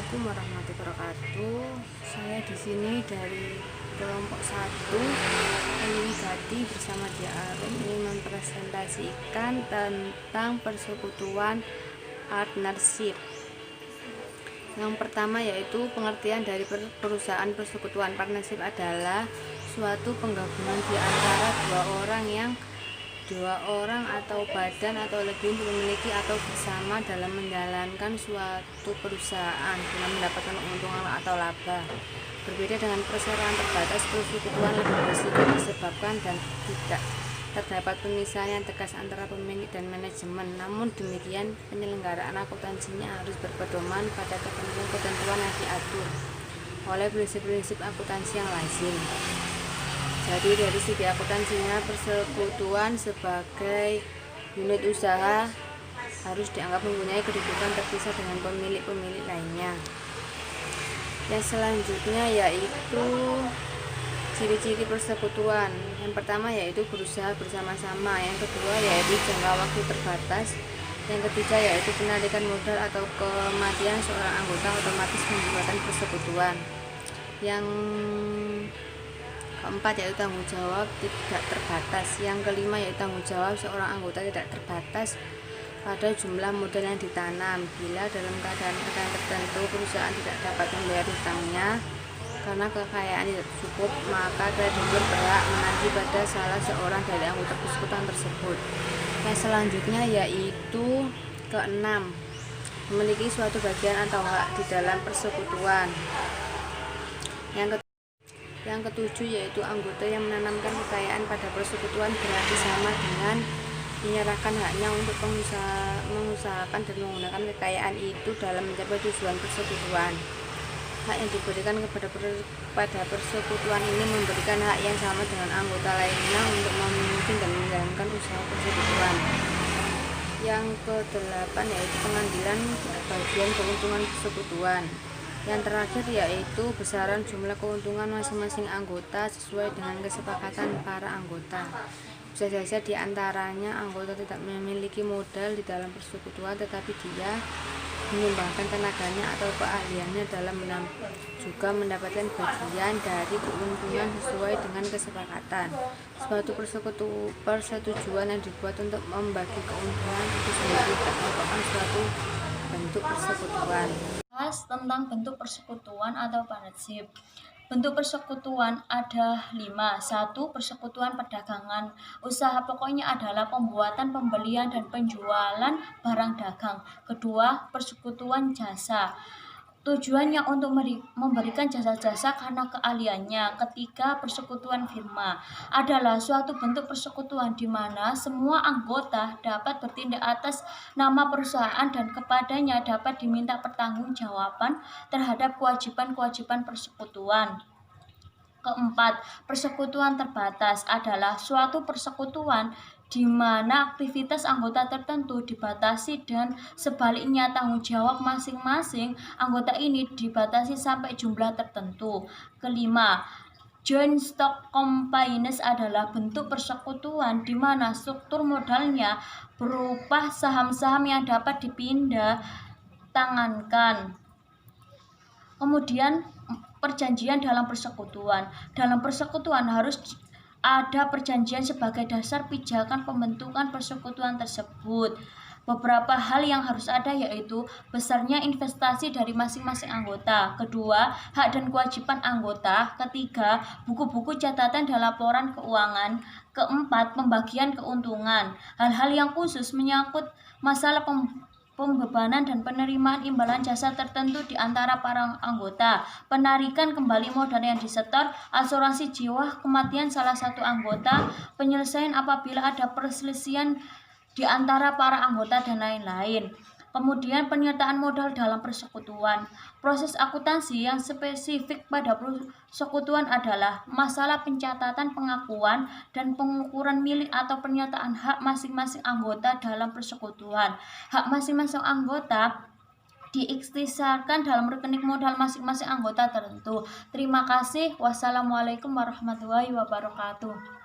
Assalamualaikum warahmatullahi wabarakatuh. Saya di sini dari kelompok 1 Gati bersama Dia Arum ingin mempresentasikan tentang persekutuan partnership. Yang pertama yaitu pengertian dari perusahaan persekutuan partnership adalah suatu penggabungan di antara dua orang atau badan atau lebih memiliki atau bersama dalam menjalankan suatu perusahaan dengan mendapatkan keuntungan atau laba. Berbeda dengan perseroan terbatas, persekutuan lebih berisiko disebabkan dan tidak terdapat pemisahan yang tegas antara pemilik dan manajemen. Namun demikian, penyelenggaraan akuntansinya harus berpedoman pada ketentuan yang diatur oleh prinsip-prinsip akuntansi yang lazim. Jadi dari segi akuntansinya, persekutuan sebagai unit usaha harus dianggap mempunyai kedudukan terpisah dengan pemilik-pemilik lainnya. Yang selanjutnya yaitu ciri-ciri persekutuan. Yang pertama yaitu berusaha bersama-sama. Yang kedua yaitu jangka waktu terbatas. Yang ketiga yaitu penarikan modal atau kematian seorang anggota otomatis membubarkan persekutuan. Yang keempat yaitu tanggung jawab tidak terbatas. Yang kelima yaitu tanggung jawab seorang anggota tidak terbatas pada jumlah modal yang ditanam. Bila dalam keadaan tertentu perusahaan tidak dapat membayar hutangnya karena kekayaan tidak cukup, maka kreditur berhak menagih pada salah seorang dari anggota persekutuan tersebut. Yang selanjutnya yaitu keenam, memiliki suatu bagian atau hak di dalam persekutuan. Yang ketujuh yaitu anggota yang menanamkan kekayaan pada persekutuan berarti sama dengan menyerahkan haknya untuk mengusahakan dan menggunakan kekayaan itu dalam mencapai tujuan persekutuan. Hak yang diberikan kepada persekutuan ini memberikan hak yang sama dengan anggota lainnya untuk memimpin dan menjalankan usaha persekutuan. Yang kedelapan yaitu pengambilan bagian keuntungan persekutuan. Yang terakhir yaitu besaran jumlah keuntungan masing-masing anggota sesuai dengan kesepakatan para anggota. Bisa saja di antaranya anggota tidak memiliki modal di dalam persekutuan, tetapi dia menyumbangkan tenaganya atau keahliannya dalam juga mendapatkan bagian dari keuntungan sesuai dengan kesepakatan. Suatu persetujuan yang dibuat untuk membagi keuntungan itu sendiri merupakan suatu bentuk persekutuan. Tentang bentuk persekutuan atau partnership. Bentuk persekutuan ada 5. 1. Persekutuan perdagangan. Usaha pokoknya adalah pembuatan, pembelian, dan penjualan barang dagang. Kedua, persekutuan jasa. Tujuannya untuk memberikan jasa-jasa karena keahliannya. Ketiga, persekutuan firma adalah suatu bentuk persekutuan di mana semua anggota dapat bertindak atas nama perusahaan dan kepadanya dapat diminta pertanggungjawaban terhadap kewajiban-kewajiban persekutuan. Keempat, persekutuan terbatas adalah suatu persekutuan di mana aktivitas anggota tertentu dibatasi dan sebaliknya tanggung jawab masing-masing anggota ini dibatasi sampai jumlah tertentu. Kelima, joint stock companies adalah bentuk persekutuan di mana struktur modalnya berupa saham-saham yang dapat dipindah tangankan. Kemudian perjanjian dalam persekutuan. Dalam persekutuan harus ada perjanjian sebagai dasar pijakan pembentukan persekutuan tersebut. Beberapa hal yang harus ada yaitu besarnya investasi dari masing-masing anggota. Kedua, hak dan kewajiban anggota. Ketiga, buku-buku catatan dan laporan keuangan. Keempat, pembagian keuntungan. Hal-hal yang khusus menyangkut masalah pembebanan dan penerimaan imbalan jasa tertentu di antara para anggota, penarikan kembali modal yang disetor, asuransi jiwa kematian salah satu anggota, penyelesaian apabila ada perselisihan di antara para anggota dan lain-lain. Kemudian penyertaan modal dalam persekutuan. Proses akuntansi yang spesifik pada persekutuan adalah masalah pencatatan pengakuan dan pengukuran milik atau penyertaan hak masing-masing anggota dalam persekutuan. Hak masing-masing anggota diikhtisarkan dalam rekening modal masing-masing anggota tertentu. Terima kasih. Wassalamualaikum warahmatullahi wabarakatuh.